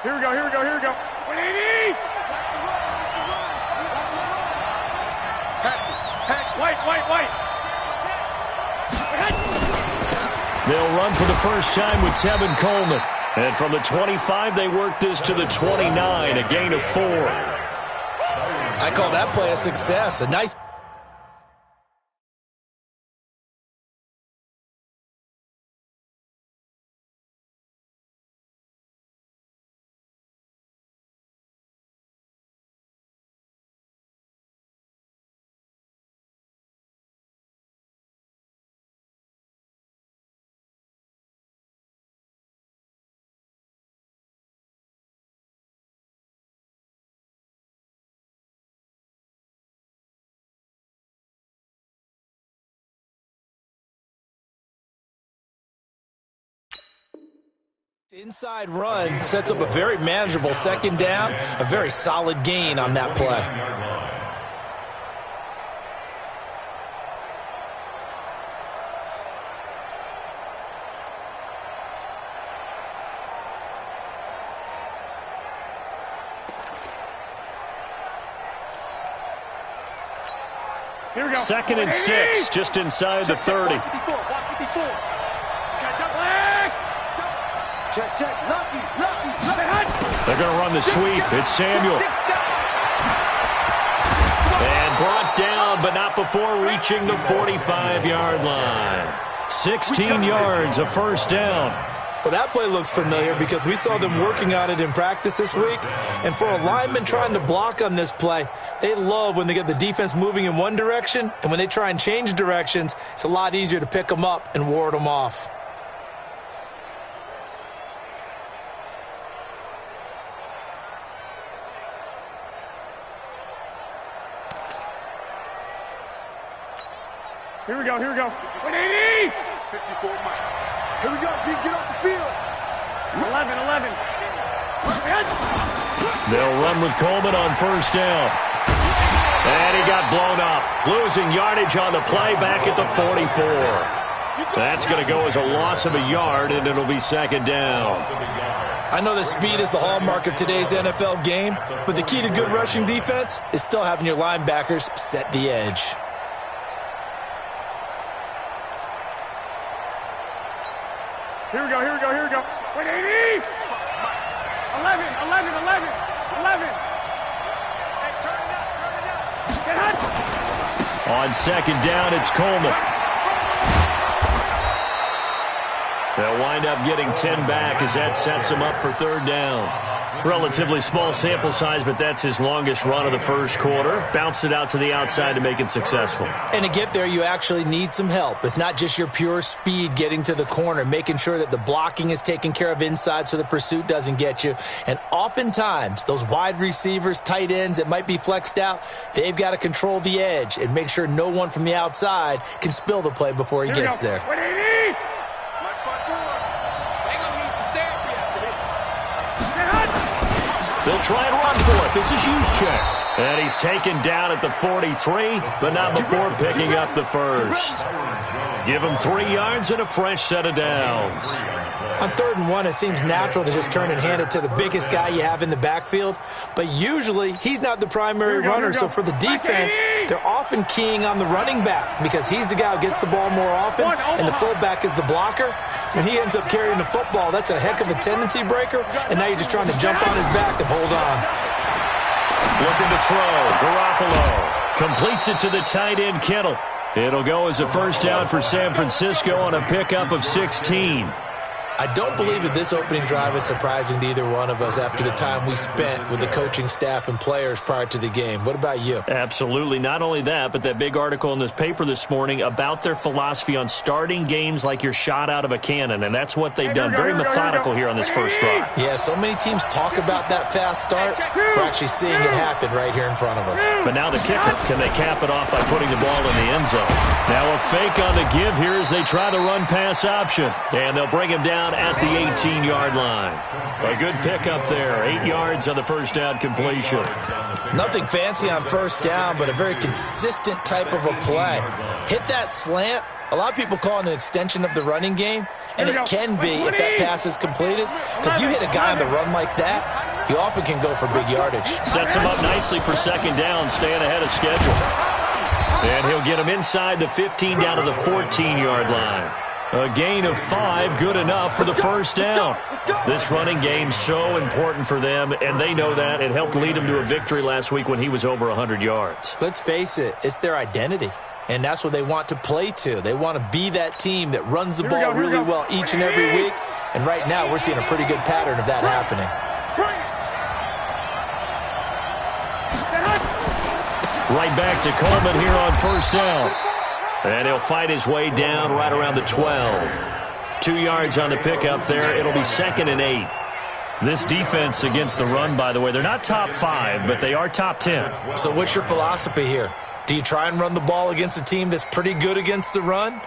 Here we go, here we go, here we go. 180! White. They'll run for the first time with Tevin Coleman. And from the 25, they work this to the 29, a gain of 4. I call that play a success. A nice... Inside run sets up a very manageable second down, a very solid gain on that play. Here we go. 2nd and 6, just inside the 30. Check. Lucky. They're going to run the sweep. It's Samuel. And brought down, but not before reaching the 45-yard line. 16 yards, a first down. Well, that play looks familiar because we saw them working on it in practice this week. And for a lineman trying to block on this play, they love when they get the defense moving in one direction. And when they try and change directions, it's a lot easier to pick them up and ward them off. Here we go. 180! 54 Mike. Here we go, D, get off the field. 11. They'll run with Coleman on first down. And he got blown up. Losing yardage on the play back at the 44. That's going to go as a loss of a yard, and it'll be 2nd down. I know that speed is the hallmark of today's NFL game, but the key to good rushing defense is still having your linebackers set the edge. Here we go. 180! 11. Hey, turn it up. Get hot. On 2nd down, it's Coleman. They'll wind up getting 10 back as that sets him up for 3rd down. Relatively small sample size, but that's his longest run of the first quarter. Bounced it out to the outside to make it successful. And to get there, you actually need some help. It's not just your pure speed getting to the corner, making sure that the blocking is taken care of inside so the pursuit doesn't get you. And oftentimes, those wide receivers, tight ends that might be flexed out, they've got to control the edge and make sure no one from the outside can spill the play before he gets there. 180! They'll try and run for it. This is Juszczyk. And he's taken down at the 43, but not before picking up the first. Give him 3 yards and a fresh set of downs. On 3rd and 1, it seems natural to just turn and hand it to the biggest guy you have in the backfield. But usually, he's not the primary runner. So for the defense, they're often keying on the running back because he's the guy who gets the ball more often, and the fullback is the blocker. When he ends up carrying the football, that's a heck of a tendency breaker, and now you're just trying to jump on his back and hold on. Looking to throw. Garoppolo completes it to the tight end, Kittle. It'll go as a first down for San Francisco on a pickup of 16. I don't believe that this opening drive is surprising to either one of us after the time we spent with the coaching staff and players prior to the game. What about you? Absolutely. Not only that, but that big article in this paper this morning about their philosophy on starting games like you're shot out of a cannon, and that's what they've done. Very methodical here on this first drive. Yeah, so many teams talk about that fast start. We're actually seeing it happen right here in front of us. But now the kicker. Can they cap it off by putting the ball in the end zone? Now a fake on the give here as they try the run-pass option. And they'll bring him down at the 18-yard line. A good pickup there. 8 yards on the first down completion. Nothing fancy on first down, but a very consistent type of a play. Hit that slant, A lot of people call it an extension of the running game, and it can be if that pass is completed, because you hit a guy on the run like that, he often can go for big yardage. Sets him up nicely for second down, staying ahead of schedule. And he'll get him inside the 15 down to the 14-yard line. A gain of 5, good enough for the first down. This running game's so important for them, and they know that. It helped lead them to a victory last week when he was over 100 yards. Let's face it, it's their identity, and that's what they want to play to. They want to be that team that runs the ball really well each and every week, and right now we're seeing a pretty good pattern of that happening. Right back to Coleman here on first down. And he'll fight his way down right around the 12. 2 yards on the pickup there. It'll be 2nd and 8. This defense against the run, by the way, they're not top 5, but they are top 10. So what's your philosophy here? Do you try and run the ball against a team that's pretty good against the run?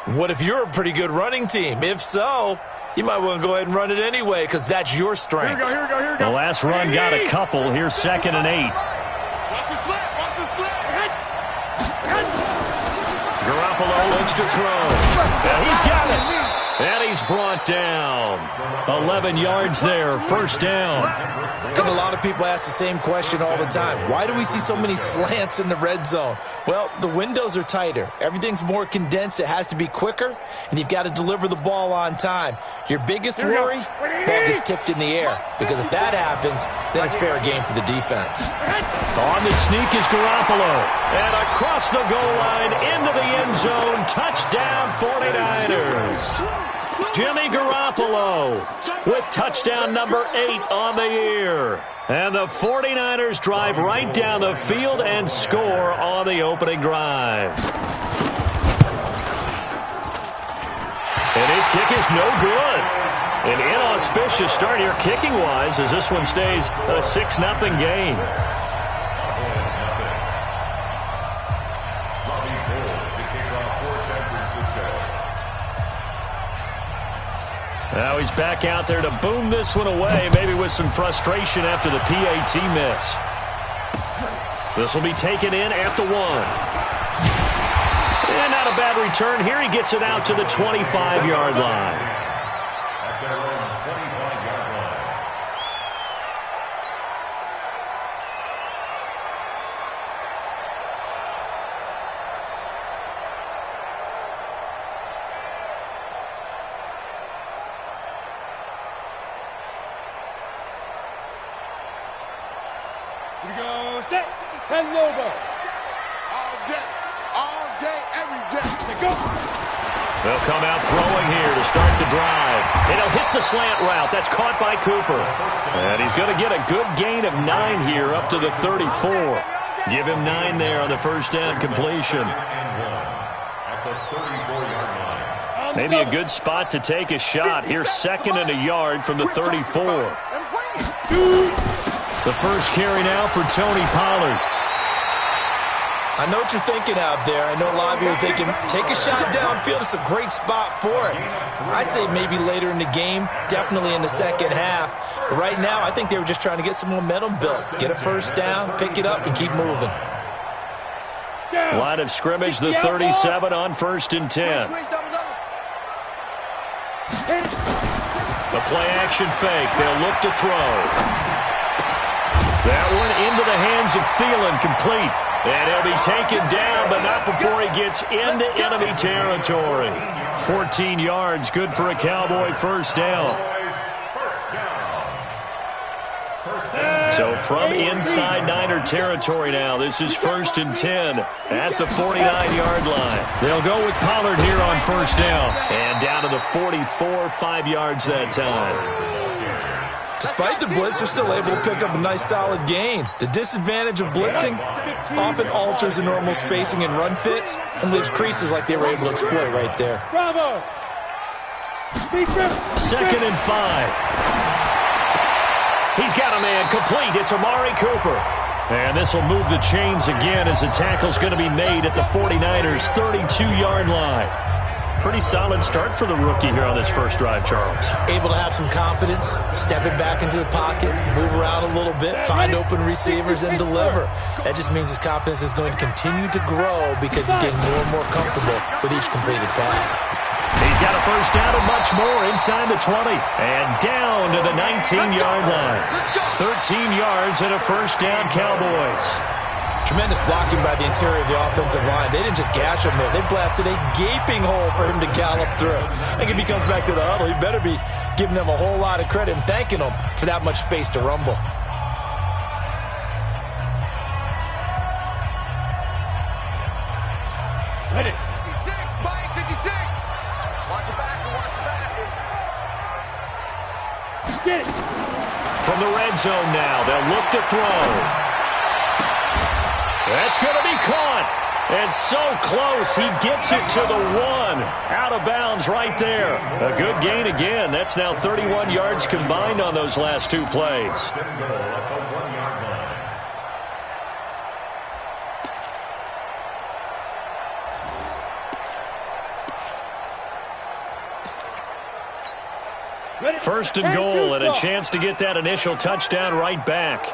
What if you're a pretty good running team? If so, you might want to go ahead and run it anyway because that's your strength. Here we go. The last run got a couple. Here's 2nd and 8. Watch the slant. Garoppolo looks to throw. And he's got it. And he's brought down. 11 yards there, first down. I think a lot of people ask the same question all the time. Why do we see so many slants in the red zone? Well, the windows are tighter. Everything's more condensed. It has to be quicker, and you've got to deliver the ball on time. Your biggest worry, ball gets tipped in the air, because if that happens, then it's fair game for the defense. On the sneak is Garoppolo. And across the goal line into the end zone. Touchdown 49ers. Jimmy Garoppolo with touchdown number 8 on the year. And the 49ers drive right down the field and score on the opening drive. And his kick is no good. An inauspicious start here kicking-wise as this one stays a 6-0 game. Now he's back out there to boom this one away, maybe with some frustration after the PAT miss. This will be taken in at the 1. And not a bad return here. He gets it out to the 25-yard line. Here we go. Set. Send over. All day, every day. Let's go. They'll come out throwing here to start the drive. And he'll hit the slant route. That's caught by Cooper. And he's going to get a good gain of 9 here up to the 34. Give him 9 there on the first down completion. Maybe a good spot to take a shot. Here's 2nd and a yard from the 34. The first carry now for Tony Pollard. I know what you're thinking out there. I know a lot of you are thinking, take a shot downfield. It's a great spot for it. I'd say maybe later in the game, definitely in the second half. But right now, I think they were just trying to get some momentum built. Get a first down, pick it up, and keep moving. Line of scrimmage, the 37 on 1st and 10. The play-action fake. They'll look to throw. That one into the hands of Thielen, complete. And he'll be taken down, but not before he gets into enemy territory. 14 yards, good for a Cowboy first down. So from inside Niner territory now, this is 1st and 10 at the 49-yard line. They'll go with Pollard here on first down. And down to the 44, 5 yards that time. Despite the blitz, they're still able to pick up a nice solid gain. The disadvantage of blitzing often alters the normal spacing and run fits and leaves creases like they were able to exploit right there. Bravo. 2nd and 5. He's got a man complete. It's Amari Cooper. And this will move the chains again as the tackle's going to be made at the 49ers' 32-yard line. Pretty solid start for the rookie here on this first drive, Charles. Able to have some confidence, step it back into the pocket, move around a little bit, find open receivers, and deliver. That just means his confidence is going to continue to grow because he's getting more and more comfortable with each completed pass. He's got a first down and much more inside the 20. And down to the 19-yard line. 13 yards and a first down, Cowboys. Tremendous blocking by the interior of the offensive line. They didn't just gash him there. They blasted a gaping hole for him to gallop through. I think if he comes back to the huddle, he better be giving them a whole lot of credit and thanking them for that much space to rumble. Ready. 56, Mike, 56. Watch the back, watch the back. Get it. From the red zone now, they'll look to throw. That's going to be caught. And so close, he gets it to the 1. Out of bounds right there. A good gain again. That's now 31 yards combined on those last two plays. First and goal and a chance to get that initial touchdown right back.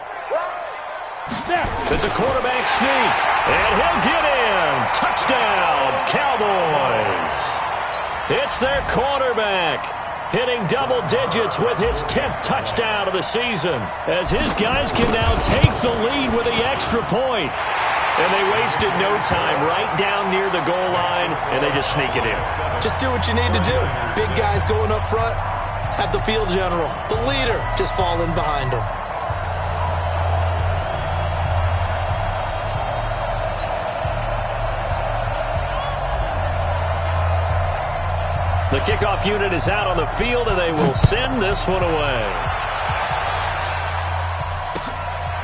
It's a quarterback sneak, and he'll get in. Touchdown, Cowboys. It's their quarterback, hitting double digits with his 10th touchdown of the season, as his guys can now take the lead with the extra point. And they wasted no time right down near the goal line, and they just sneak it in. Just do what you need to do. Big guys going up front, have the field general, the leader, just fall in behind them. The kickoff unit is out on the field, and they will send this one away.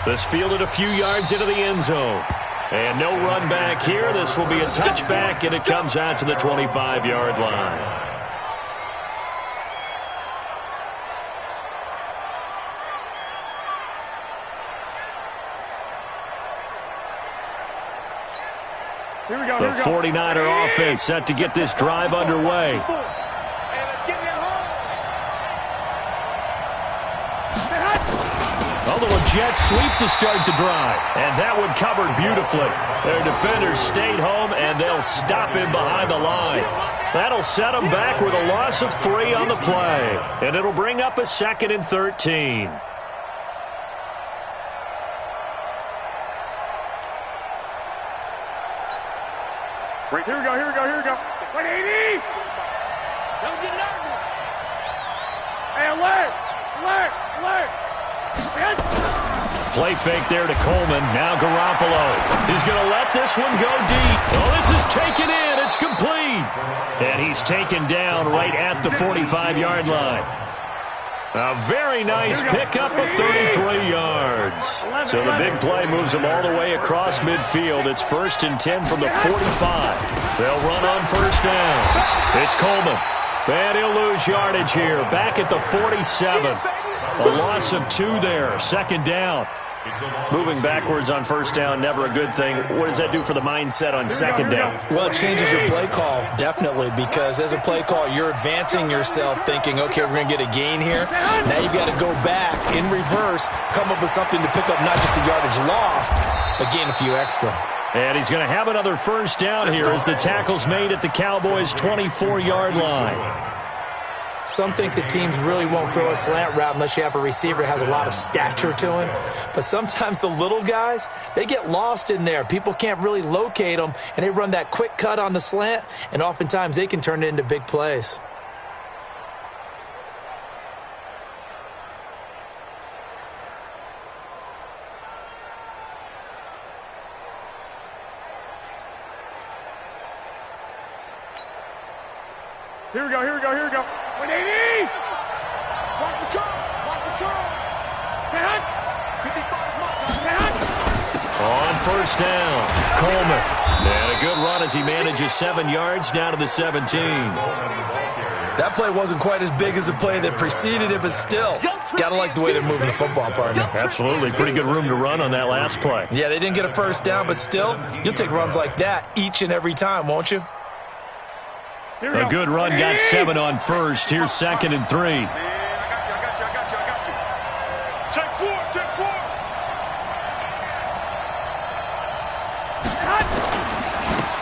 This fielded a few yards into the end zone. And no run back here. This will be a touchback, and it comes out to the 25-yard line. The 49er offense set to get this drive underway. A little jet sweep to start the drive. And that one covered beautifully. Their defenders stayed home, and they'll stop him behind the line. That'll set them back with a loss of 3 on the play. And it'll bring up a 2nd and 13. Right, here we go. 180! Don't get nervous. Hey, alert! Play fake there to Coleman. Now Garoppolo. He's going to let this one go deep. Oh, this is taken in. It's complete. And he's taken down right at the 45-yard line. A very nice pickup of 33 yards. So the big play moves them all the way across midfield. It's 1st and 10 from the 45. They'll run on first down. It's Coleman. And he'll lose yardage here. Back at the 47. A loss of 2 there. 2nd down. Moving backwards on first down, never a good thing. What does that do for the mindset on 2nd down? Well, it changes your play call, definitely, because as a play call, you're advancing yourself thinking, okay, we're going to get a gain here. Now you've got to go back in reverse, come up with something to pick up not just the yardage lost, but gain a few extra. And he's going to have another first down here as the tackle's made at the Cowboys' 24-yard line. Some think the teams really won't throw a slant route unless you have a receiver that has a lot of stature to him. But sometimes the little guys, they get lost in there. People can't really locate them, and they run that quick cut on the slant, and oftentimes they can turn it into big plays. Here we go. 180! Watch the curl. 10! On first down, Coleman. And a good run as he manages 7 yards down to the 17. That play wasn't quite as big as the play that preceded it, but still, gotta like the way they're moving the football, partner. Absolutely. Pretty good room to run on that last play. Yeah, they didn't get a first down, but still, you'll take runs like that each and every time, won't you? A good run got 7 on first. Here's 2nd and 3. Man, I got you. Take 4.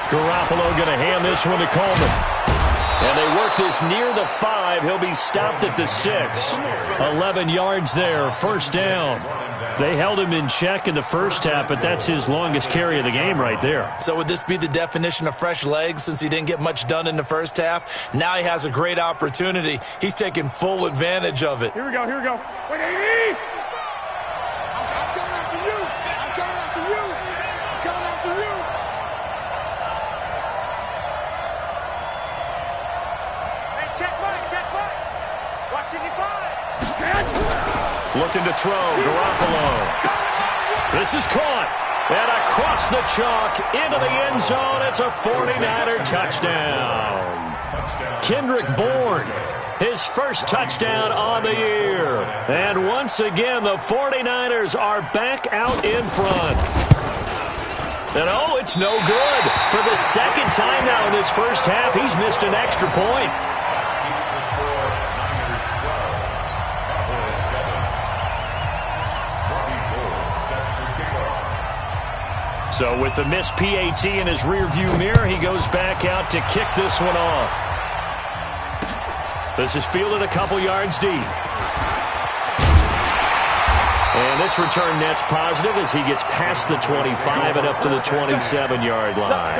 Garoppolo going to hand this one to Coleman. And they work this near the 5. He'll be stopped at the 6. 11 yards there, first down. They held him in check in the first half, but that's his longest carry of the game right there. So would this be the definition of fresh legs since he didn't get much done in the first half? Now he has a great opportunity. He's taking full advantage of it. Here we go. Wait, 80! I'm coming after you. Hey, check Mike. Watch it, 5. Looking to throw, Garoppolo. This is caught. And across the chalk into the end zone. It's a 49er touchdown. Kendrick Bourne, his first touchdown on the year. And once again, the 49ers are back out in front. And oh, it's no good. For the second time now in this first half, he's missed an extra point. So with the missed PAT in his rearview mirror, he goes back out to kick this one off. This is fielded a couple yards deep. And this return net's positive as he gets past the 25 and up to the 27-yard line.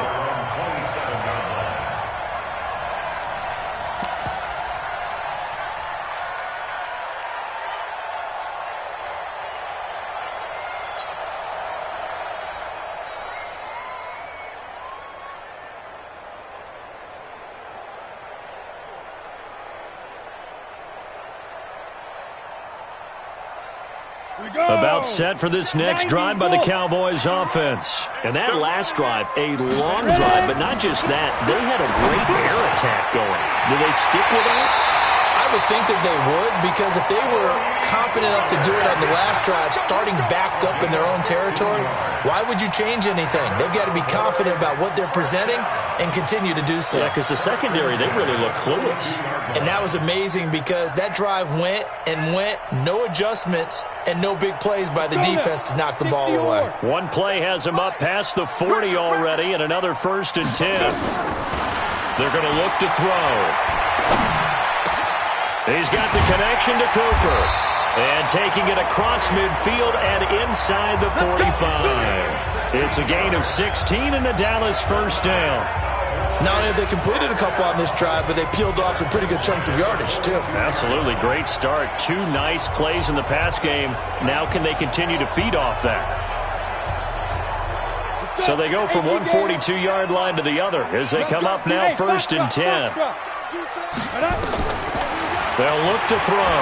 About set for this next drive by the Cowboys offense. And that last drive, a long drive, but not just that. They had a great air attack going. Do they stick with that? I would think that they would, because if they were confident enough to do it on the last drive, starting backed up in their own territory, why would you change anything? They've got to be confident about what they're presenting and continue to do so. Yeah, because the secondary, they really look clueless. And that was amazing because that drive went, no adjustments, and no big plays by the defense to knock the ball away. One play has him up past the 40 already, and another 1st and 10. They're going to look to throw. He's got the connection to Cooper. And taking it across midfield and inside the 45. It's a gain of 16 and the Dallas first down. Not only have they completed a couple on this drive, but they peeled off some pretty good chunks of yardage, too. Absolutely. Great start. 2 nice plays in the pass game. Now can they continue to feed off that? So they go from one 42-yard line to the other as they come up now 1st and 10. They'll look to throw.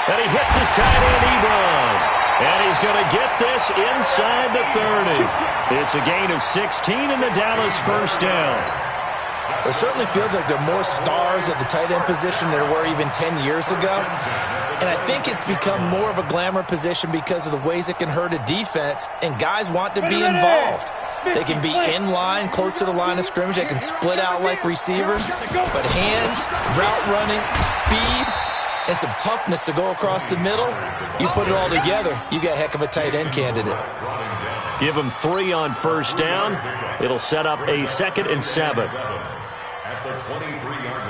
And he hits his tight end, Ebron. And he's going to get this inside the 30. It's a gain of 16 and the Dallas first down. It certainly feels like there are more stars at the tight end position than there were even 10 years ago. And I think it's become more of a glamour position because of the ways it can hurt a defense, and guys want to be involved. They can be in line, close to the line of scrimmage. They can split out like receivers. But hands, route running, speed, and some toughness to go across the middle, you put it all together, you got a heck of a tight end candidate. Give him 3 on first down. It'll set up a 2nd and 7. At the 23-yard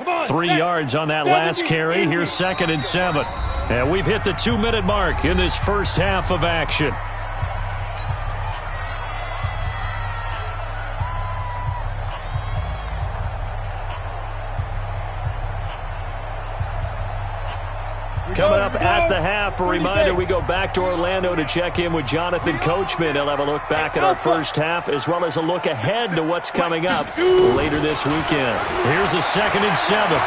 line. 3 yards on that last carry. Here's 2nd and 7. And we've hit the 2-minute mark in this first half of action. Coming up at the half, a reminder, we go back to Orlando to check in with Jonathan Coachman. He'll have a look back at our first half as well as a look ahead to what's coming up later this weekend. Here's a 2nd and 7.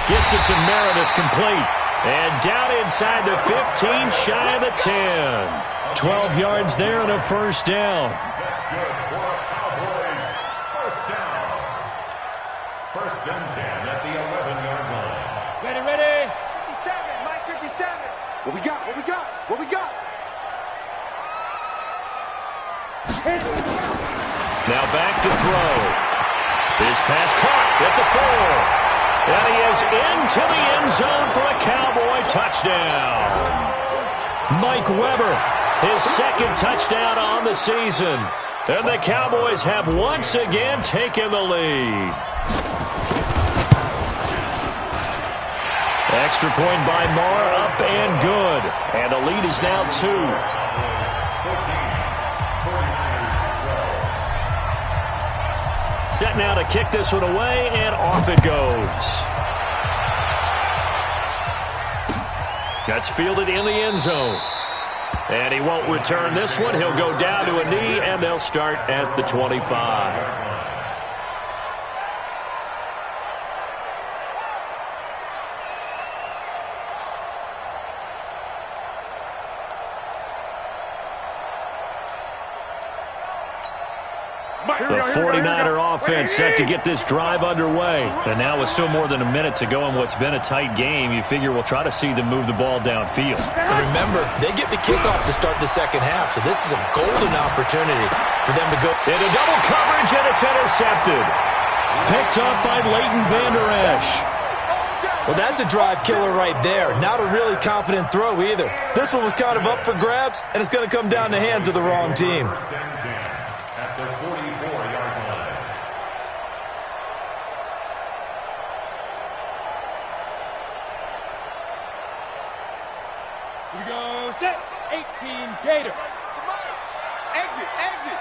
Gets it to Meredith, complete. And down inside the 15, shy of the 10. 12 yards there and a first down. That's good for Cowboys. First down. 1st and 10 at the 11-yard line. Ready. 57, Mike 57. What we got? Now back to throw. His pass caught at the 4. And he is into the end zone for a Cowboy touchdown. Mike Weber, his second touchdown on the season. And the Cowboys have once again taken the lead. Extra point by Marr, up and good. And the lead is now 2. Set now to kick this one away, and off it goes. That's fielded in the end zone. And he won't return this one. He'll go down to a knee, and they'll start at the 25. The 49er offense set to get this drive underway. And now with still more than a minute to go in what's been a tight game, you figure we'll try to see them move the ball downfield. And remember, they get the kickoff to start the second half, so this is a golden opportunity for them to go. Into double coverage, and it's intercepted. Picked up by Leighton Vander Esch. Well, that's a drive killer right there. Not a really confident throw either. This one was kind of up for grabs, and it's going to come down the hands of the wrong team. At the 44-yard line. Here we go, set, 18, Gator. Exit, exit.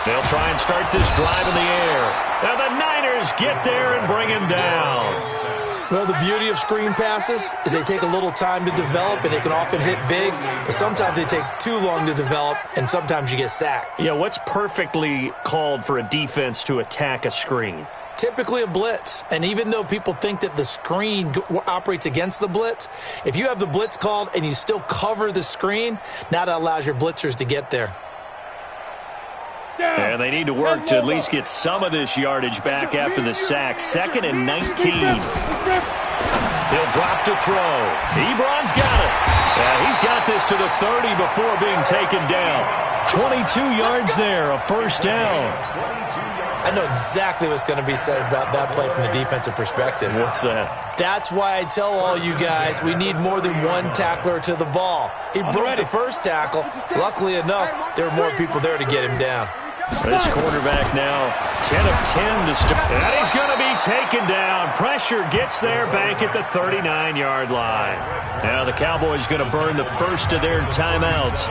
They'll try and start this drive in the air. Now the Niners get there and bring him down. Well, the beauty of screen passes is they take a little time to develop, and they can often hit big, but sometimes they take too long to develop, and sometimes you get sacked. Yeah, what's perfectly called for a defense to attack a screen? Typically a blitz, and even though people think that the screen operates against the blitz, if you have the blitz called and you still cover the screen, now that allows your blitzers to get there. And they need to work to at least get some of this yardage back after the sack. 2nd and 19. He'll drop to throw. Ebron's got it. And he's got this to the 30 before being taken down. 22 yards there, a first down. I know exactly what's going to be said about that play from the defensive perspective. What's that? That's why I tell all you guys we need more than one tackler to the ball. He broke the first tackle. Luckily enough, there were more people there to get him down. This quarterback now 10 of 10 to start. And he's going to be taken down. Pressure gets there back at the 39-yard line. Now the Cowboys going to burn the first of their timeouts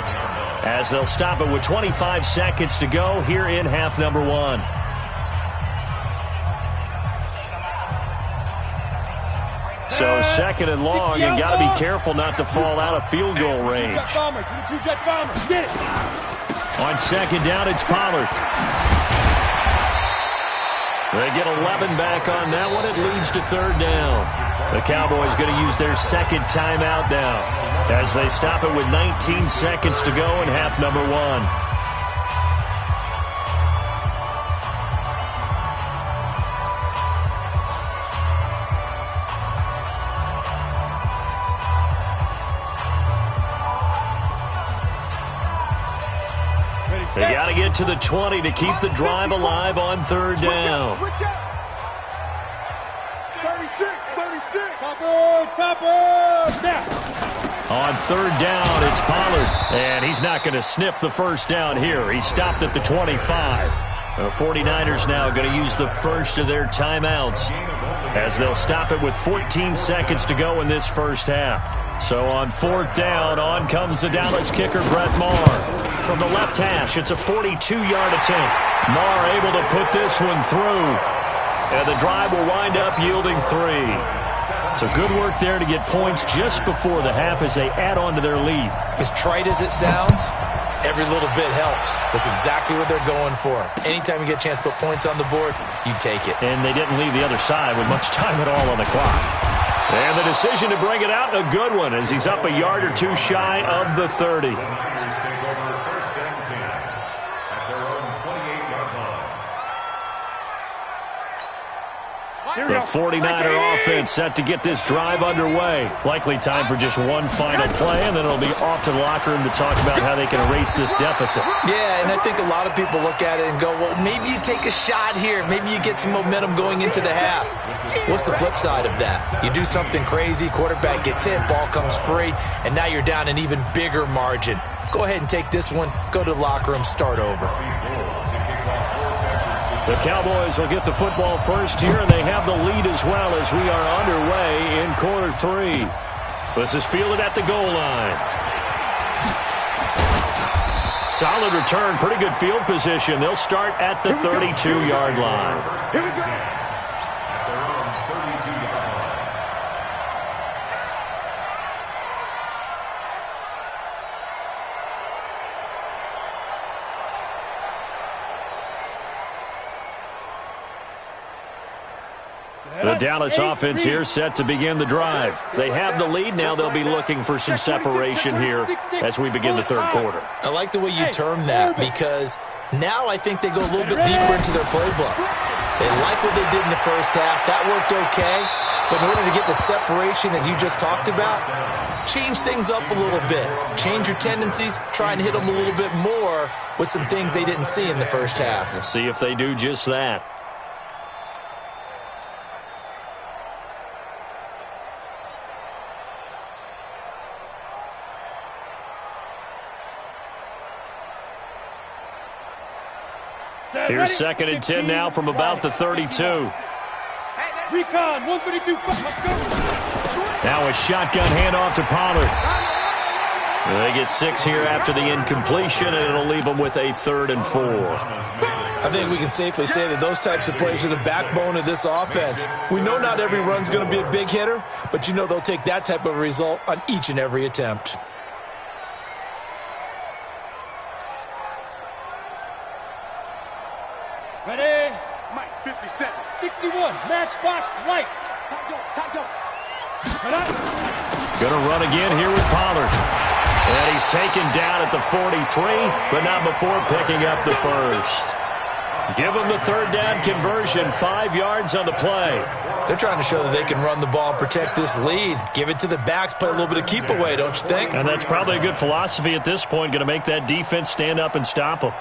as they'll stop it with 25 seconds to go here in half number 1. So 2nd and long, and got to be careful not to fall out of field goal range. On 2nd down, it's Pollard. They get 11 back on that one. It leads to 3rd down. The Cowboys going to use their 2nd timeout now as they stop it with 19 seconds to go in half number 1. They got to get to the 20 to keep the drive alive on 3rd down. 36, 36. Topper, now. On 3rd down, it's Pollard, and he's not going to sniff the first down here. He stopped at the 25. The 49ers now going to use the first of their timeouts as they'll stop it with 14 seconds to go in this first half. So on 4th down, on comes the Dallas kicker, Brett Maher. From the left hash, it's a 42-yard attempt. Maher able to put this one through. And the drive will wind up yielding 3. So good work there to get points just before the half as they add on to their lead. As trite as it sounds, every little bit helps. That's exactly what they're going for. Anytime you get a chance to put points on the board, you take it. And they didn't leave the other side with much time at all on the clock. And the decision to bring it out, a good one, as he's up a yard or two shy of the 30. The 49er offense set to get this drive underway. Likely time for just one final play, and then it'll be off to the locker room to talk about how they can erase this deficit. Yeah, and I think a lot of people look at it and go, well, maybe you take a shot here. Maybe you get some momentum going into the half. What's the flip side of that? You do something crazy, quarterback gets hit, ball comes free, and now you're down an even bigger margin. Go ahead and take this one, go to the locker room, start over. The Cowboys will get the football first here, and they have the lead as well as we are underway in quarter 3. This is fielded at the goal line. Solid return, pretty good field position. They'll start at the 32-yard line. Here we go. The Dallas offense here set to begin the drive. They have the lead. Now they'll be looking for some separation here as we begin the third quarter. I like the way you term that because now I think they go a little bit deeper into their playbook. They like what they did in the first half. That worked okay. But in order to get the separation that you just talked about, change things up a little bit. Change your tendencies. Try and hit them a little bit more with some things they didn't see in the first half. We'll see if they do just that. Here's 2nd and 10 now from about the 32. Recon, 132. Let's go. Now a shotgun handoff to Pollard. They get 6 here after the incompletion, and it'll leave them with a 3rd and 4. I think we can safely say that those types of plays are the backbone of this offense. We know not every run's going to be a big hitter, but you know they'll take that type of result on each and every attempt. Ready? Mike, 50 seconds. 61. Matchbox lights. Top go. Gonna run again here with Pollard. And he's taken down at the 43, but not before picking up the first. Give him the 3rd down conversion, 5 yards on the play. They're trying to show that they can run the ball and protect this lead. Give it to the backs, play a little bit of keep away, don't you think? And that's probably a good philosophy at this point, going to make that defense stand up and stop them.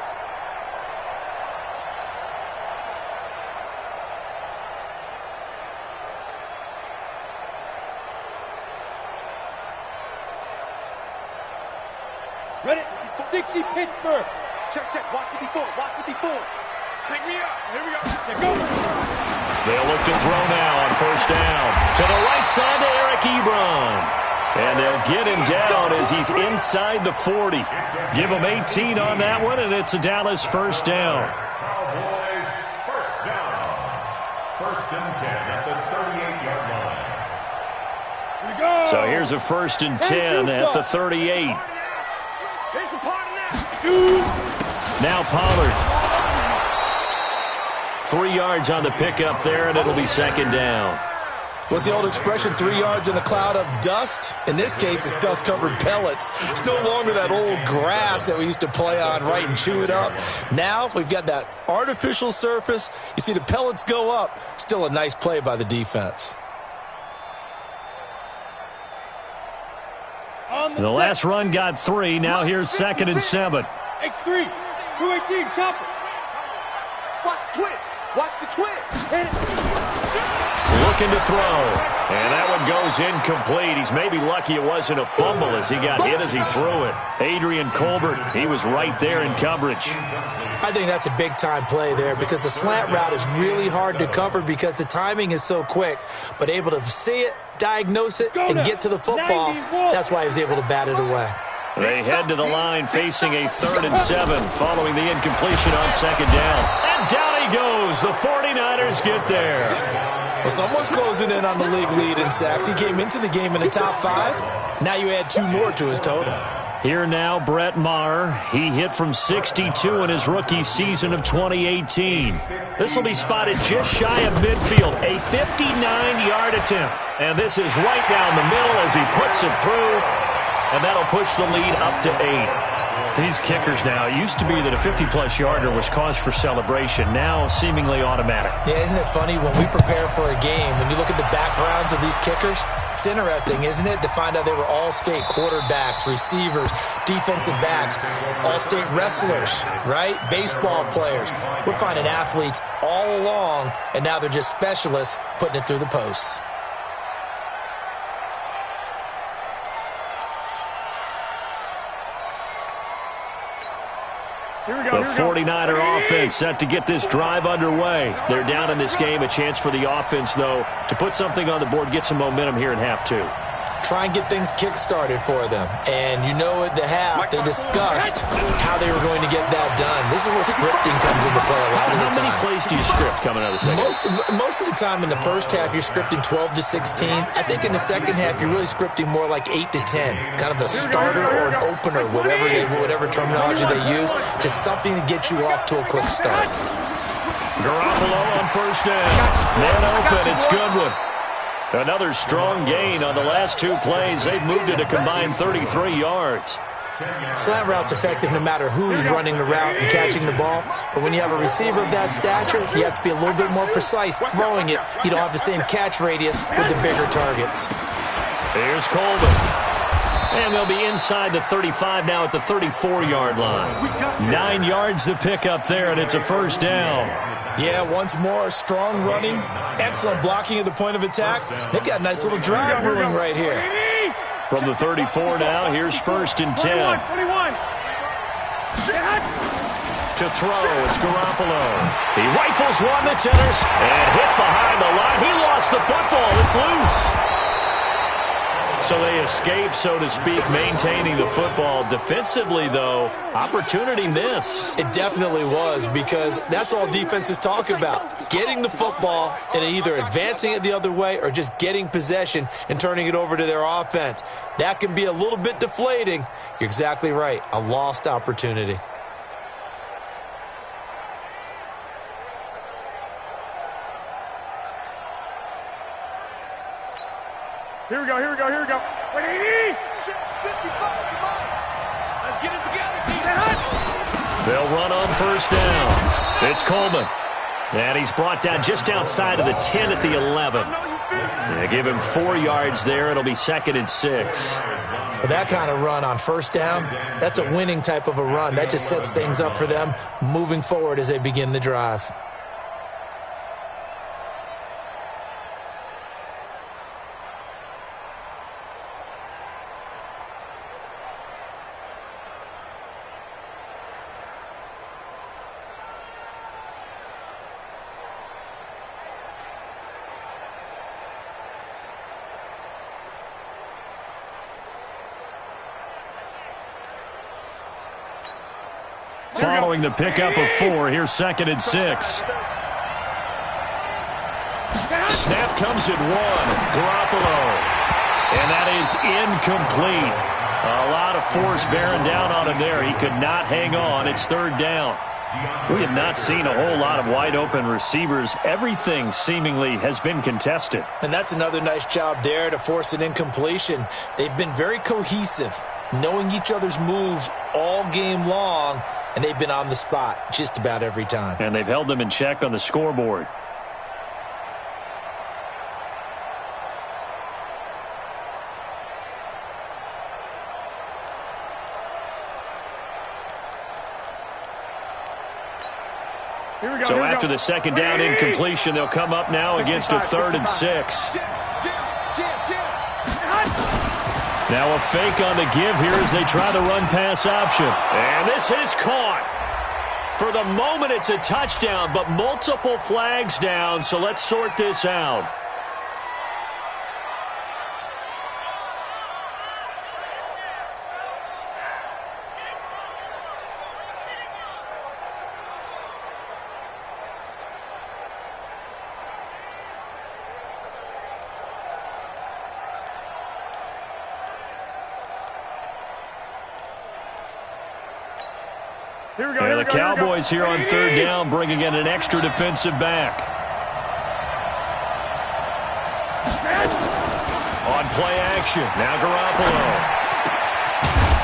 Ready? 60 Pittsburgh. Check. Watch 54. Pick me up. Here we go. Go. They'll look to throw now on 1st down. To the right side to Eric Ebron. And they'll get him down as he's inside the 40. Give him 18 on that one, and it's a Dallas 1st down. Cowboys, 1st down. 1st and 10 at the 38-yard line. Here we go. So here's a 1st and 10 at the 38. There's a party now. 2. Now Pollard. 3 yards on the pickup there, and it'll be 2nd down. What's the old expression, 3 yards in a cloud of dust? In this case, it's dust-covered pellets. It's no longer that old grass that we used to play on, right, and chew it up. Now we've got that artificial surface. You see the pellets go up. Still a nice play by the defense. The last run got 3. Now here's 2nd and 7. X3. 218. Chopper. Watch the twitch. Watch the twitch. Looking to throw. And that one goes incomplete. He's maybe lucky it wasn't a fumble as he got hit as he threw it. Adrian Colbert, he was right there in coverage. I think that's a big-time play there because the slant route is really hard to cover because the timing is so quick. But able to see it, diagnose it, and get to the football, that's why he was able to bat it away. They head to the line facing a 3rd and 7 following the incompletion on 2nd down. And down he goes. The 49ers get there. Well, someone's closing in on the league lead in sacks. He came into the game in the top 5. Now you add 2 more to his total. Here now, Brett Maher. He hit from 62 in his rookie season of 2018. This will be spotted just shy of midfield, a 59-yard attempt. And this is right down the middle as he puts it through, and that'll push the lead up to 8. These kickers now, it used to be that a 50-plus yarder was cause for celebration. Now, seemingly automatic. Yeah, isn't it funny? When we prepare for a game, when you look at the backgrounds of these kickers, it's interesting, isn't it, to find out they were all-state quarterbacks, receivers, defensive backs, all-state wrestlers, right? Baseball players. We're finding athletes all along, and now they're just specialists putting it through the posts. The 49er offense set to get this drive underway. They're down in this game. A chance for the offense, though, to put something on the board, get some momentum here in half two. Try and get things kick-started for them. And you know at the half, they discussed how they were going to get that done. This is where scripting comes into play a lot of the time. How many plays do you script coming out of the second? Most of the time in the first half, you're scripting 12 to 16. I think in the second half, you're really scripting more like 8 to 10. Kind of a starter or an opener, whatever terminology they use. Just something to get you off to a quick start. Garoppolo on first down. Man open, it's Goodwin. Another strong gain on the last two plays. They've moved it a combined 33 yards. Slant route's effective no matter who's running the route and catching the ball. But when you have a receiver of that stature, you have to be a little bit more precise throwing it. You don't have the same catch radius with the bigger targets. Here's Coleman. And they'll be inside the 35 now at the 34-yard line. 9 yards to pick up there, and it's a first down. Yeah, once more, strong running, excellent blocking at the point of attack. They've got a nice little drive brewing right here. From the 34 now, here's first and 10. 21. To throw, it's Garoppolo. He rifles one that's and hit behind the line. He lost the football. It's loose. So they escape, so to speak, maintaining the football. Defensively, though, opportunity miss. It definitely was, because that's all defenses talk about. Getting the football and either advancing it the other way or just getting possession and turning it over to their offense. That can be a little bit deflating. You're exactly right. A lost opportunity. Here we go. 180. Let's get it together, defense. They'll run on first down. It's Coleman. And he's brought down just outside of the 10 at the 11. They give him 4 yards there. It'll be second and 6. Well, that kind of run on first down, that's a winning type of a run. That just sets things up for them moving forward as they begin the drive. Following the pickup of 4, here's second and 6. Snap comes at 1. Garoppolo. And that is incomplete. A lot of force bearing down on him there. He could not hang on. It's third down. We have not seen a whole lot of wide-open receivers. Everything seemingly has been contested. And that's another nice job there to force an incompletion. They've been very cohesive, knowing each other's moves all game long. And they've been on the spot just about every time. And they've held them in check on the scoreboard. So after the second down incompletion, they'll come up now against a 3rd and 6. Now a fake on the give here as they try the run-pass option. And this is caught. For the moment, it's a touchdown, but multiple flags down, so let's sort this out. And the Cowboys here on third down, bringing in an extra defensive back. On play action, now Garoppolo.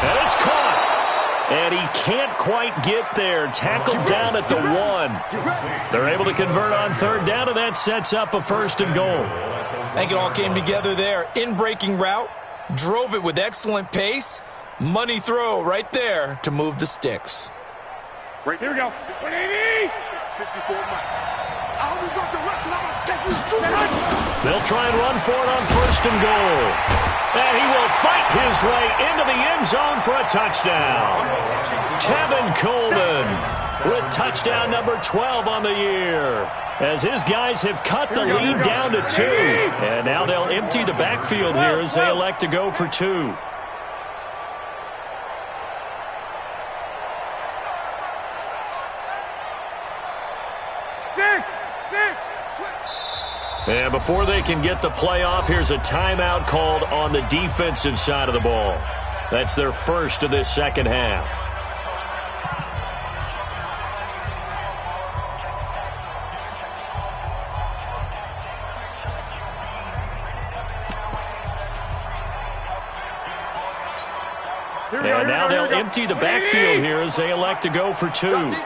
And it's caught. And he can't quite get there. Tackled down at the 1. They're able to convert on third down, and that sets up a 1st and goal. I think it all came together there. In-breaking route, drove it with excellent pace. Money throw right there to move the sticks. Right, here we go. 180! 54 Mike. I hope you got your rest, and I'm going to take you. They'll try and run for it on 1st and goal. And he will fight his way into the end zone for a touchdown. Tevin Coleman with touchdown number 12 on the year, as his guys have cut the lead down to 2. And now they'll empty the backfield here as they elect to go for 2. And before they can get the play off, here's a timeout called on the defensive side of the ball. That's their first of this second half. And now they'll empty the backfield here as they elect to go for 2. 11.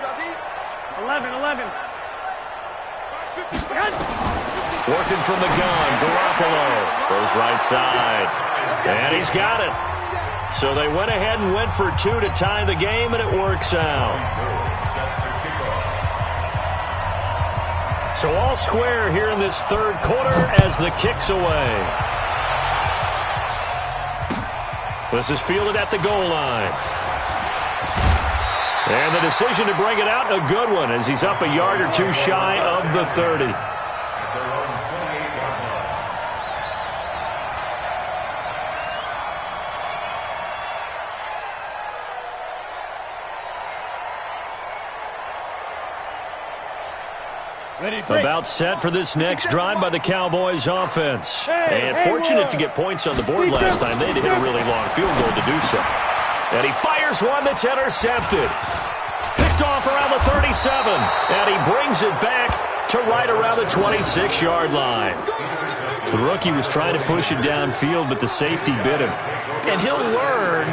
Working from the gun, Garoppolo goes right side. And he's got it. So they went ahead and went for 2 to tie the game, and it works out. So all square here in this third quarter as the kick's away. This is fielded at the goal line. And the decision to bring it out, a good one, as he's up a yard or 2 shy of the 30. About set for this next drive by the Cowboys offense. And fortunate to get points on the board last time. They had to hit a really long field goal to do so. And he fires one that's intercepted. Picked off around the 37. And he brings it back to right around the 26-yard line. The rookie was trying to push it downfield, but the safety bit him. And he'll learn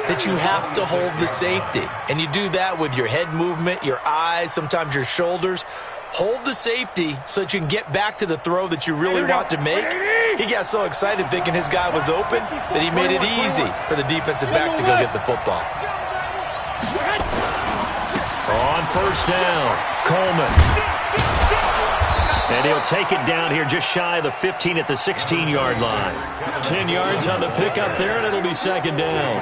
that you have to hold the safety. And you do that with your head movement, your eyes, sometimes your shoulders. Hold the safety so that you can get back to the throw that you really want to make. He got so excited thinking his guy was open that he made it easy for the defensive back to go get the football. On first down, Coleman. And he'll take it down here just shy of the 15 at the 16-yard line. 10 yards on the pickup there, and it'll be second down.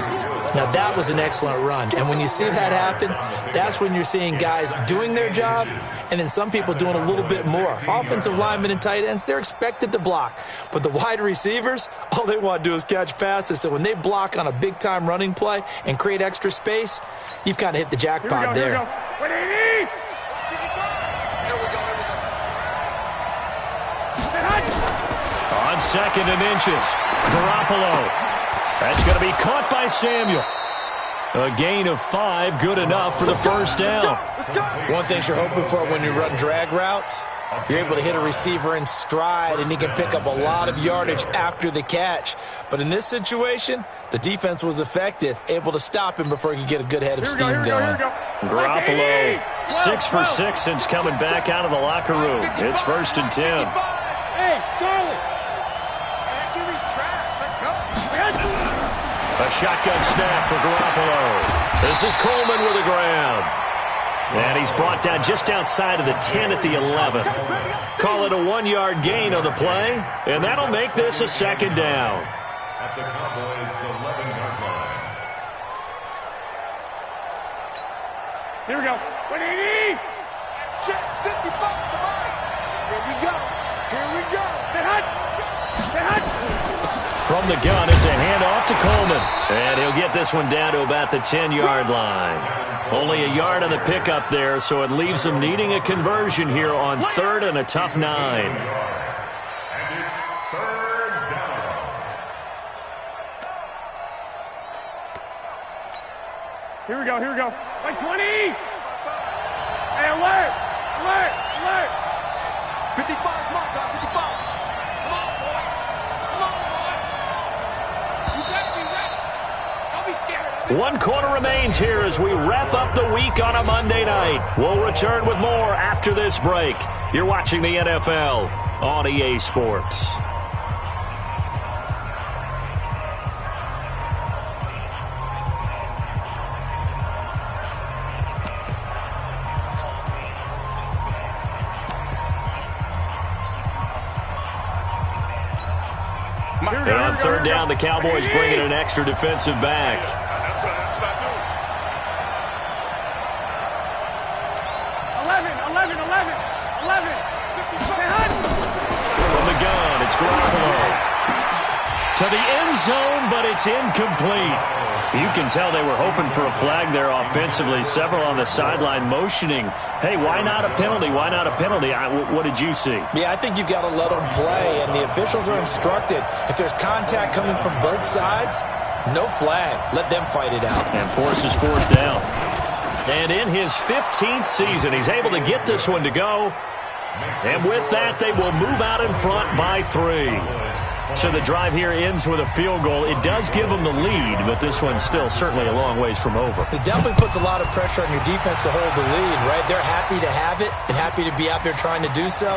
Now, that was an excellent run. And when you see that happen, that's when you're seeing guys doing their job and then some people doing a little bit more. Offensive linemen and tight ends, they're expected to block. But the wide receivers, all they want to do is catch passes. So when they block on a big-time running play and create extra space, you've kind of hit the jackpot there. On 2nd and inches, Garoppolo. That's going to be caught by Samuel. A gain of 5, good enough for the first down. One thing you're hoping for when you run drag routes, you're able to hit a receiver in stride, and he can pick up a lot of yardage after the catch. But in this situation, the defense was effective, able to stop him before he could get a good head of steam going. Garoppolo, 6 for 6 since coming back out of the locker room. It's 1st and 10. Hey, Charlie. A shotgun snap for Garoppolo. This is Coleman with the ground. And he's brought down just outside of the 10 at the 11. Call it a 1-yard gain on the play, and that'll make this a second down. At the Cowboys' 11-yard line. Here we go. 180. Check 55. Come on. Here we go. Here we go. Get hot. Get hot. From the gun, it's a handoff to Coleman. And he'll get this one down to about the 10-yard line. Only a yard on the pickup there, so it leaves them needing a conversion here on 3rd and a tough 9. And it's 3rd down. Here we go. Here we go. 120. Hey, alert. Alert. Alert. 55, mark, 55. Come on, boy. Come on, boy. You better be ready. Don't be scared. 1 quarter remains here as we wrap up the week on a Monday night. We'll return with more after this break. You're watching the NFL on EA Sports. And on third down, the Cowboys bring in an extra defensive back. From the gun, it's Garoppolo. To the end zone, but it's incomplete. You can tell they were hoping for a flag there offensively. Several on the sideline motioning, hey, why not a penalty? Why not a penalty? What did you see? Yeah, I think you've got to let them play, and the officials are instructed. If there's contact coming from both sides, no flag. Let them fight it out. And forces fourth down. And in his 15th season, he's able to get this one to go. And with that, they will move out in front by 3. So the drive here ends with a field goal. It does give them the lead, but this one's still certainly a long ways from over. It definitely puts a lot of pressure on your defense to hold the lead, right? They're happy to have it and happy to be out there trying to do so.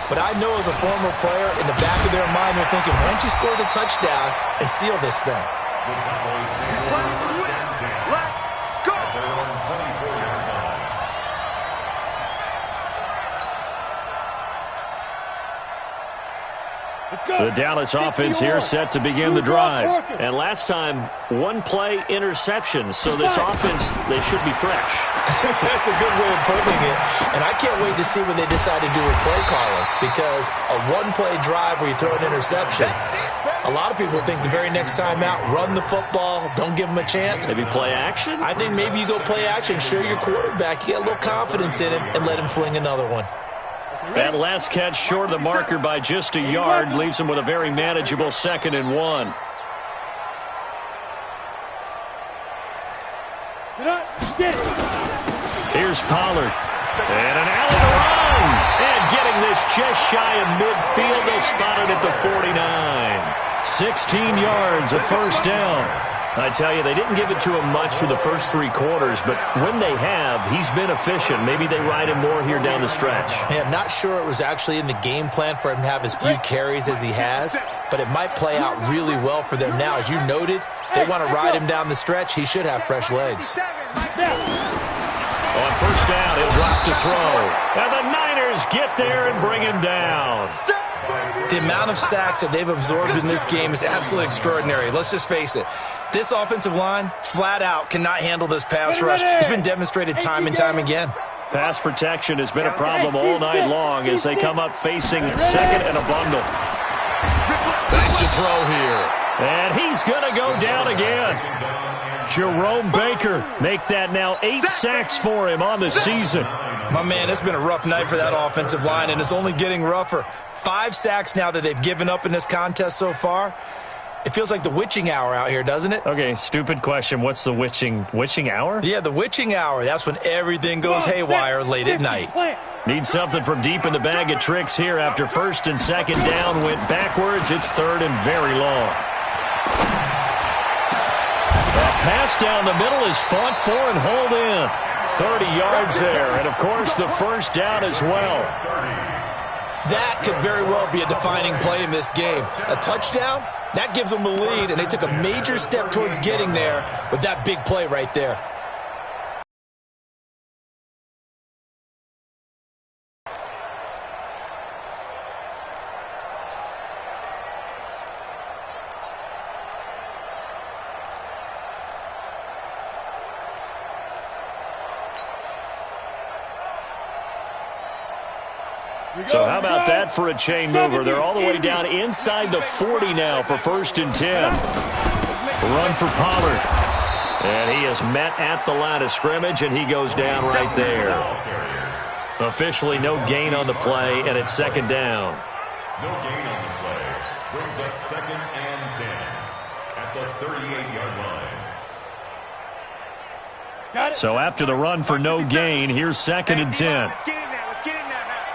But I know as a former player, in the back of their mind, they're thinking, why don't you score the touchdown and seal this thing? The Dallas offense here set to begin the drive. And last time, 1-play interception. So this offense, they should be fresh. That's a good way of putting it. And I can't wait to see what they decide to do with play calling. Because a 1-play drive where you throw an interception, a lot of people think the very next time out, run the football, don't give them a chance. Maybe play action? I think maybe you go play action, show your quarterback, you get a little confidence in him, and let him fling another one. That last catch short of the marker by just a yard leaves him with a very manageable 2nd and 1. Here's Pollard. And an alley to run. And getting this just shy of midfield. They'll spot it at the 49. 16 yards, a first down. I tell you, they didn't give it to him much for the first 3 quarters, but when they have, he's been efficient. Maybe they ride him more here down the stretch. Yeah, I'm not sure it was actually in the game plan for him to have as few carries as he has, but it might play out really well for them now. As you noted, if they want to ride him down the stretch, he should have fresh legs. On first down, he'll drop to throw. And the Niners get there and bring him down. The amount of sacks that they've absorbed in this game is absolutely extraordinary. Let's just face it. This offensive line, flat out, cannot handle this pass rush. It's been demonstrated time and time again. Pass protection has been a problem all night long as they come up facing 2nd and a bundle. Back to throw here. And he's going to go down again. Jerome Baker make that now 8 sacks for him on the season. My man, it's been a rough night for that offensive line, and it's only getting rougher. 5 sacks now that they've given up in this contest so far. It feels like the witching hour out here, doesn't it? Okay, stupid question. What's the witching hour? Yeah, the witching hour. That's when everything goes haywire late at night. Need something from deep in the bag of tricks here after 1st and 2nd down. Went backwards. It's 3rd and very long. A pass down the middle is fought for and hauled in. 30 yards there. And, of course, the first down as well. That could very well be a defining play in this game. A touchdown, that gives them the lead, and they took a major step towards getting there with that big play right there. So how about that for a chain mover? They're all the way down inside the 40 now for 1st and 10. Run for Pollard. And he is met at the line of scrimmage, and he goes down right there. Officially no gain on the play, and it's 2nd down. No gain on the play. Brings up 2nd and 10 at the 38-yard line. So after the run for no gain, here's 2nd and 10. Let's get in there. Let's get in there now.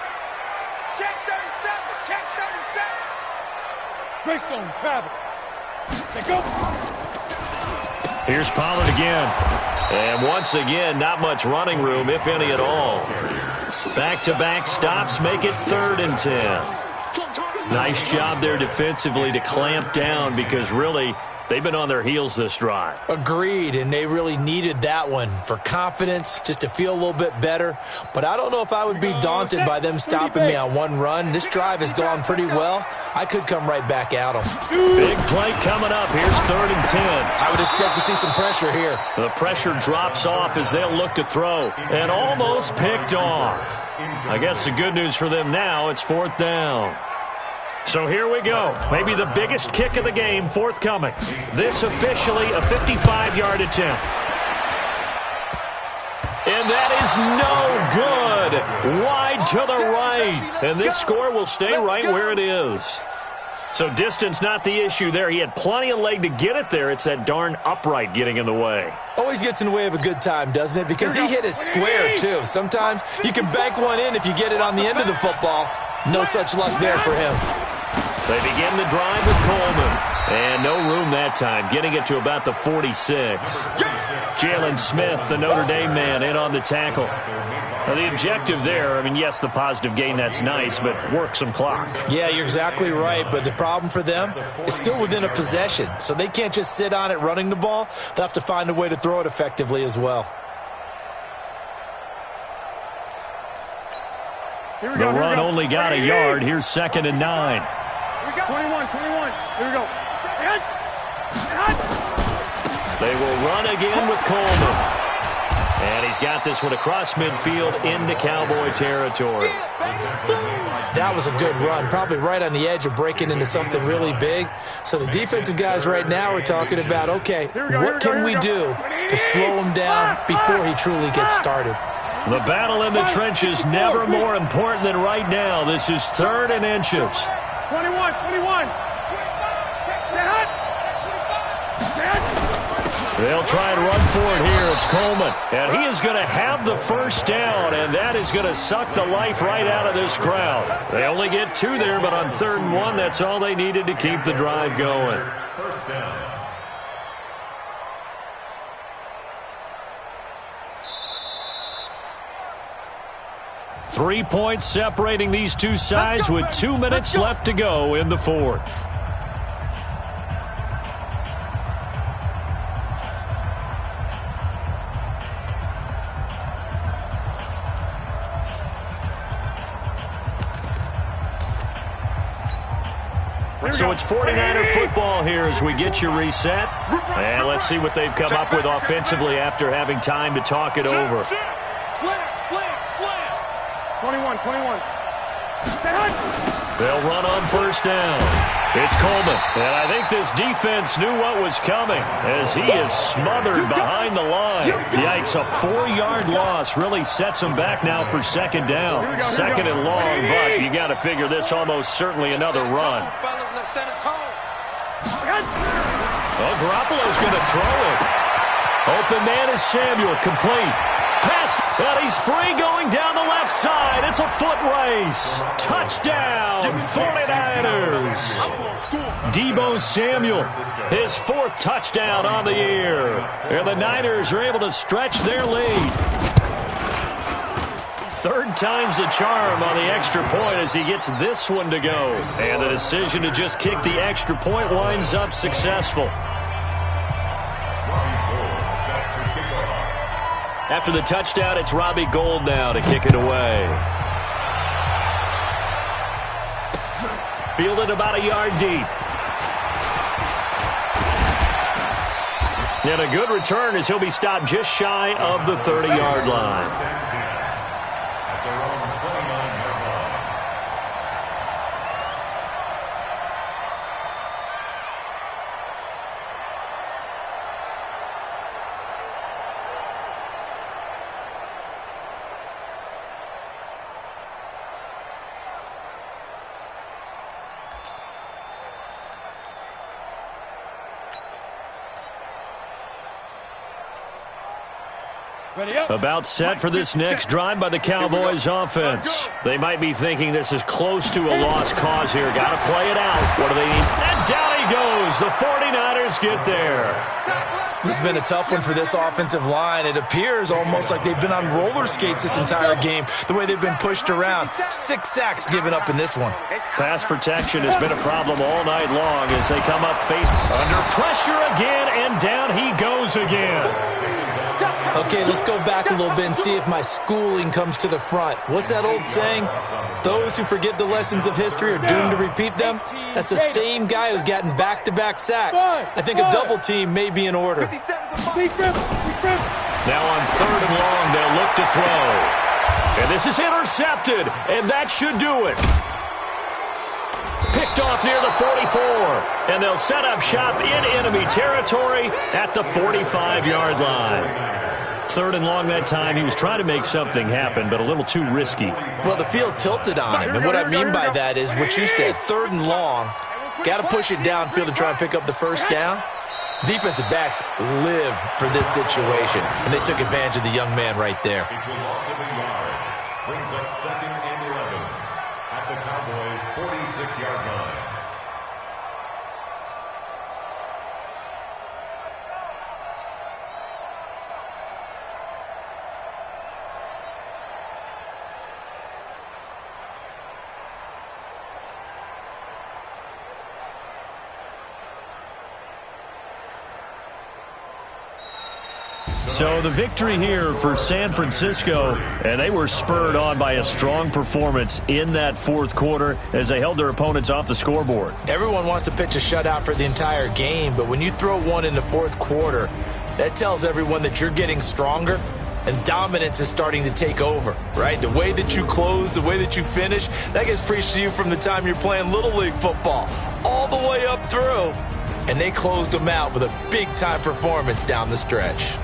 Check 37. Check 37. Greystone travel. Say go. Here's Pollard again. And once again, not much running room, if any at all. Back-to-back stops make it 3rd and 10. Nice job there defensively to clamp down because really they've been on their heels this drive. Agreed, and they really needed that one for confidence, just to feel a little bit better. But I don't know if I would be daunted by them stopping me on one run. This drive has gone pretty well. I could come right back at them. Big play coming up. Here's 3rd and 10. I would expect to see some pressure here. The pressure drops off as they'll look to throw. And almost picked off. I guess the good news for them now, it's 4th down. So here we go. Maybe the biggest kick of the game forthcoming. This officially a 55-yard attempt. And that is no good. Wide to the right. And this score will stay right where it is. So distance not the issue there. He had plenty of leg to get it there. It's that darn upright getting in the way. Always gets in the way of a good time, doesn't it? Because he hit it square, too. Sometimes you can bank one in if you get it on the end of the football. No such luck there for him. They begin the drive with Coleman. And no room that time, getting it to about the 46. Jalen Smith, the Notre Dame man, in on the tackle. Now, the objective there, I mean, yes, the positive gain, that's nice, but work some clock. Yeah, you're exactly right, but the problem for them is still within a possession. So they can't just sit on it running the ball. They'll have to find a way to throw it effectively as well. The run only got a yard. Here's 2nd and 9. 21. Here we go. They will run again with Coleman. And he's got this one across midfield into Cowboy territory. That was a good run, probably right on the edge of breaking into something really big. So the defensive guys right now are talking about, okay, what can we do to slow him down before he truly gets started? The battle in the trenches never more important than right now. This is 3rd and inches. 21. They'll try and run for it here. It's Coleman. And he is going to have the first down, and that is going to suck the life right out of this crowd. They only get 2 there, but on 3rd and 1, that's all they needed to keep the drive going. First down. Three points separating these two sides with 2 minutes left to go in the 4th. So it's 49er football here as we get you reset. And let's see what they've come up with offensively after having time to talk it over. Slam. 21. They'll run on first down. It's Coleman. And I think this defense knew what was coming as he is smothered behind the line. Yikes, a 4-yard loss really sets him back now for 2nd down. 2nd and long, but you got to figure this almost certainly another run. Well, Garoppolo's going to throw it. Open man is Samuel, complete. Pass, and he's free going down the left side. It's a foot race. Touchdown, 49ers. Deebo Samuel, his 4th touchdown on the year. And the Niners are able to stretch their lead. 3rd time's the charm on the extra point as he gets this one to go. And the decision to just kick the extra point winds up successful. After the touchdown, it's Robbie Gould now to kick it away. Fielded about a yard deep. And a good return as he'll be stopped just shy of the 30-yard line. About set for this next drive by the Cowboys offense. They might be thinking this is close to a lost cause here. Got to play it out. What do they need? And down he goes. The 49ers get there. This has been a tough one for this offensive line. It appears almost like they've been on roller skates this entire game, the way they've been pushed around. 6 sacks given up in this one. Pass protection has been a problem all night long as they come up faced under pressure again, and down he goes again. Okay, let's go back a little bit and see if my schooling comes to the front. What's that old saying? Those who forget the lessons of history are doomed to repeat them. That's the same guy who's gotten back-to-back sacks. I think a double team may be in order. Now on 3rd and long, they'll look to throw. And this is intercepted, and that should do it. Picked off near the 44, and they'll set up shop in enemy territory at the 45-yard line. 3rd and long that time. He was trying to make something happen, but a little too risky. Well, the field tilted on him, and what I mean by that is what you said, 3rd and long. Got to push it downfield to try and pick up the first down. Defensive backs live for this situation, and they took advantage of the young man right there. It's a loss of a yard. Brings up 2nd and 11 at the Cowboys' 46-yard line. So the victory here for San Francisco, and they were spurred on by a strong performance in that 4th quarter as they held their opponents off the scoreboard. Everyone wants to pitch a shutout for the entire game, but when you throw one in the 4th quarter, that tells everyone that you're getting stronger and dominance is starting to take over, right? The way that you close, the way that you finish, that gets preached to you from the time you're playing Little League football all the way up through, and they closed them out with a big-time performance down the stretch.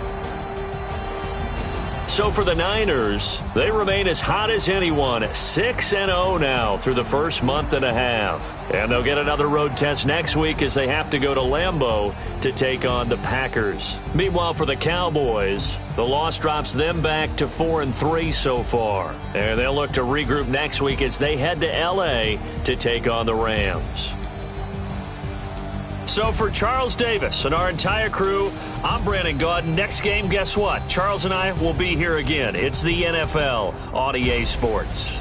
So for the Niners, they remain as hot as anyone, 6-0 now through the first month and a half. And they'll get another road test next week as they have to go to Lambeau to take on the Packers. Meanwhile, for the Cowboys, the loss drops them back to 4-3 so far. And they'll look to regroup next week as they head to L.A. to take on the Rams. So for Charles Davis and our entire crew, I'm Brandon Gaudin. Next game, guess what? Charles and I will be here again. It's the NFL on EA Sports.